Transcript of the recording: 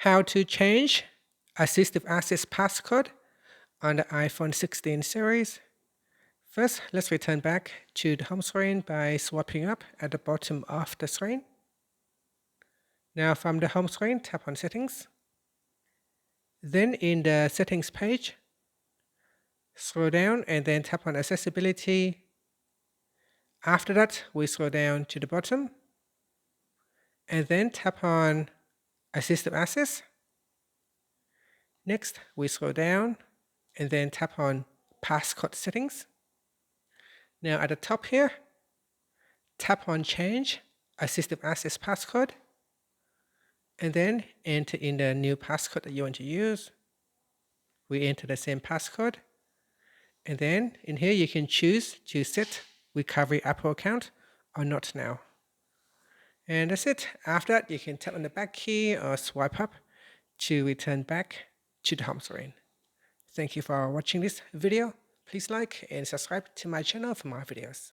How to change Assistive Access Passcode on the iPhone 16 series. First, let's return back to the home screen by swiping up at the bottom of the screen. Now from the home screen, tap on Settings. Then in the Settings page, scroll down and then tap on Accessibility. After that, we scroll down to the bottom and then tap on Assistive Access. Next, we scroll down and then tap on Passcode Settings. Now at the top here, tap on Change Assistive Access Passcode and then enter in the new passcode that you want to use. We enter the same passcode, and then in here you can choose to set Recovery Apple account or not now. And that's it. After that, you can tap on the back key or swipe up to return back to the home screen. Thank you for watching this video. Please like and subscribe to my channel for more videos.